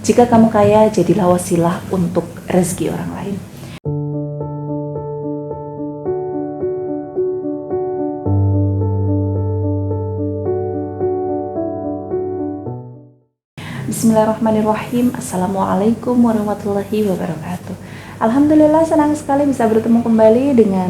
Jika kamu kaya, jadilah wasilah untuk rezeki orang lain. Bismillahirrahmanirrahim. Assalamualaikum warahmatullahi wabarakatuh. Alhamdulillah, senang sekali bisa bertemu kembali dengan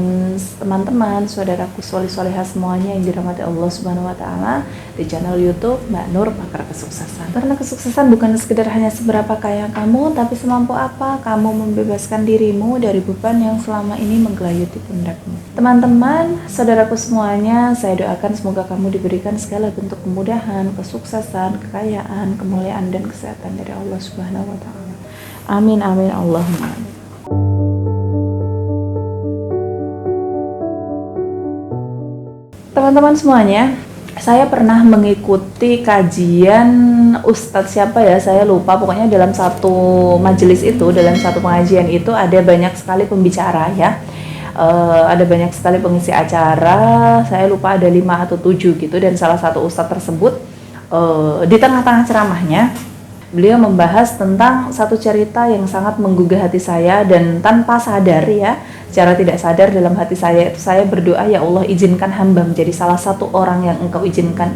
teman-teman, saudaraku soleh-solehah semuanya yang dirahmati Allah Subhanahu wa Ta'ala di channel YouTube Mbak Nur Pakar Kesuksesan. Karena kesuksesan bukan sekedar hanya seberapa kaya kamu, tapi semampu apa kamu membebaskan dirimu dari beban yang selama ini menggelayuti pundakmu. Teman-teman, saudaraku semuanya, saya doakan semoga kamu diberikan segala bentuk kemudahan, kesuksesan, kekayaan, kemuliaan, dan kesehatan dari Allah Subhanahu wa Ta'ala. Amin, amin, Allahumma amin. Teman-teman semuanya, saya pernah mengikuti kajian Ustadz siapa ya, saya lupa. Pokoknya dalam satu majelis itu, dalam satu pengajian itu ada banyak sekali pembicara ya. Ada banyak sekali pengisi acara, saya lupa ada 5 atau 7 gitu. Dan salah satu Ustadz tersebut di tengah-tengah ceramahnya, beliau membahas tentang satu cerita yang sangat menggugah hati saya. Dan tanpa sadar ya, secara tidak sadar dalam hati saya itu saya berdoa, ya Allah, izinkan hamba menjadi salah satu orang yang engkau izinkan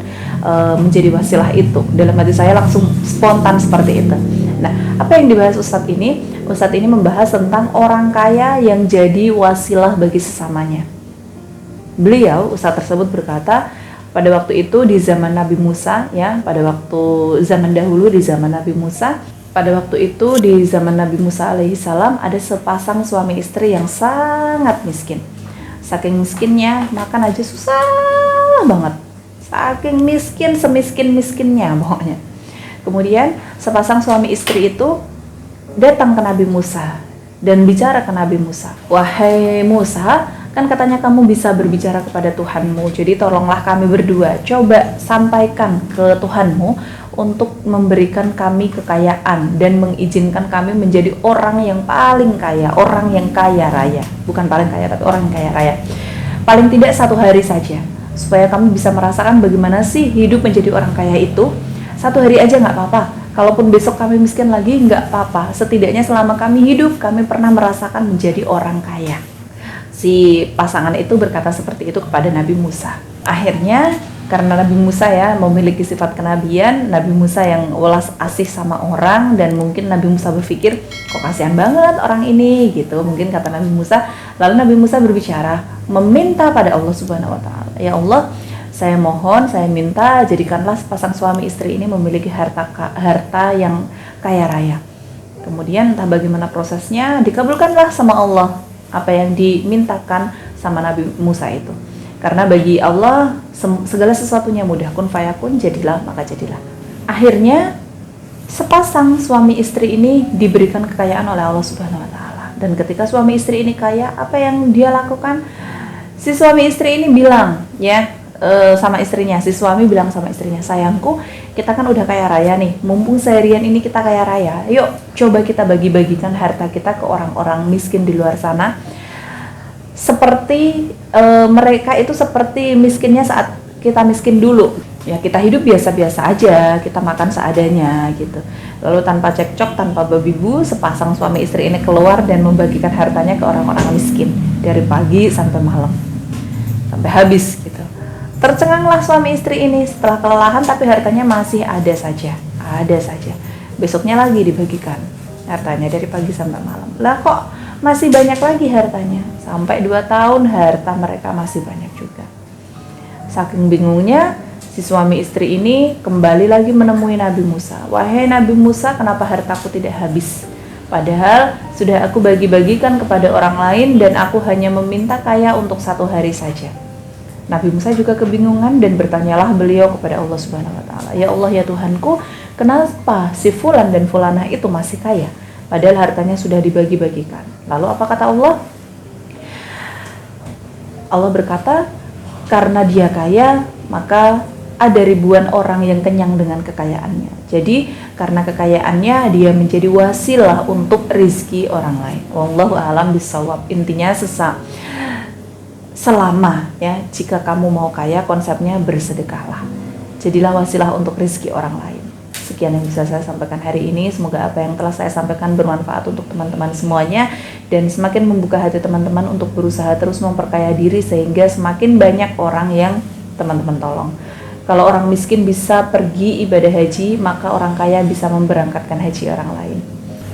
menjadi wasilah itu. Dalam hati saya langsung spontan seperti itu. Nah, apa yang dibahas Ustadz ini? Ustadz ini membahas tentang orang kaya yang jadi wasilah bagi sesamanya. Beliau, Ustadz tersebut berkata, pada waktu itu di zaman Nabi Musa ya, pada waktu zaman dahulu di zaman Nabi Musa, pada waktu itu di zaman Nabi Musa alaihissalam ada sepasang suami istri yang sangat miskin. Saking miskinnya makan aja susah banget. Saking miskin, semiskin-miskinnya pokoknya. Kemudian sepasang suami istri itu datang ke Nabi Musa dan bicara ke Nabi Musa. Wahai Musa, kan katanya kamu bisa berbicara kepada Tuhanmu, jadi tolonglah kami berdua, coba sampaikan ke Tuhanmu untuk memberikan kami kekayaan dan mengizinkan kami menjadi orang yang paling kaya, orang yang kaya raya. Bukan paling kaya, tapi orang yang kaya raya. Paling tidak 1 hari saja, supaya kami bisa merasakan bagaimana sih hidup menjadi orang kaya itu. 1 hari aja nggak apa-apa, kalaupun besok kami miskin lagi nggak apa-apa. Setidaknya selama kami hidup, kami pernah merasakan menjadi orang kaya. Si pasangan itu berkata seperti itu kepada Nabi Musa. Akhirnya karena Nabi Musa ya memiliki sifat kenabian, Nabi Musa yang welas asih sama orang, dan mungkin Nabi Musa berpikir, kok kasihan banget orang ini gitu, mungkin kata Nabi Musa. Lalu Nabi Musa berbicara, meminta pada Allah Subhanahu wa Ta'ala, ya Allah, saya mohon, saya minta jadikanlah sepasang suami istri ini memiliki harta yang kaya raya. Kemudian entah bagaimana prosesnya, dikabulkanlah sama Allah apa yang dimintakan sama Nabi Musa itu. Karena bagi Allah segala sesuatunya mudah, kun fayakun, jadilah maka jadilah. Akhirnya sepasang suami istri ini diberikan kekayaan oleh Allah Subhanahu wa Ta'ala. Dan ketika suami istri ini kaya, apa yang dia lakukan? Si suami istri ini bilang ya sama istrinya, si suami bilang sama istrinya, sayangku, kita kan udah kaya raya nih, mumpung seharian ini kita kaya raya, yuk coba kita bagi-bagikan harta kita ke orang-orang miskin di luar sana. Seperti mereka itu seperti miskinnya saat kita miskin dulu ya, kita hidup biasa-biasa aja, kita makan seadanya gitu. Lalu tanpa cekcok, tanpa babi bu, sepasang suami istri ini keluar dan membagikan hartanya ke orang-orang miskin dari pagi sampai malam, sampai habis gitu. Tercenganglah suami istri ini setelah kelelahan, tapi hartanya masih ada saja. Besoknya lagi dibagikan hartanya dari pagi sampai malam. Lah kok masih banyak lagi hartanya? Sampai 2 tahun harta mereka masih banyak juga. Saking bingungnya, si suami istri ini kembali lagi menemui Nabi Musa. Wahai Nabi Musa, kenapa hartaku tidak habis? Padahal sudah aku bagi-bagikan kepada orang lain dan aku hanya meminta kaya untuk 1 hari saja. Nabi Musa juga kebingungan dan bertanyalah beliau kepada Allah Subhanahu wa Ta'ala, ya Allah, ya Tuhanku, kenapa si fulan dan fulanah itu masih kaya padahal hartanya sudah dibagi-bagikan? Lalu apa kata Allah? Allah berkata, karena dia kaya, maka ada ribuan orang yang kenyang dengan kekayaannya. Jadi karena kekayaannya dia menjadi wasilah untuk rizki orang lain. Wallahu a'lam bishawab. Intinya selama ya, jika kamu mau kaya, konsepnya bersedekahlah, jadilah wasilah untuk rizki orang lain. sekian yang bisa saya sampaikan hari ini. Semoga apa yang telah saya sampaikan bermanfaat untuk teman-teman semuanya dan semakin membuka hati teman-teman untuk berusaha terus memperkaya diri sehingga semakin banyak orang yang teman-teman tolong. Kalau orang miskin bisa pergi ibadah haji, maka orang kaya bisa memberangkatkan haji orang lain.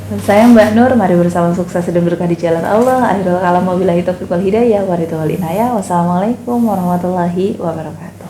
Dan saya Mbak Nur, mari bersama sukses dan berkah di jalan Allah. Akhirul kalam wabillahi taufiq wal hidayah wa ridho wal inayah. Wassalamualaikum warahmatullahi wabarakatuh.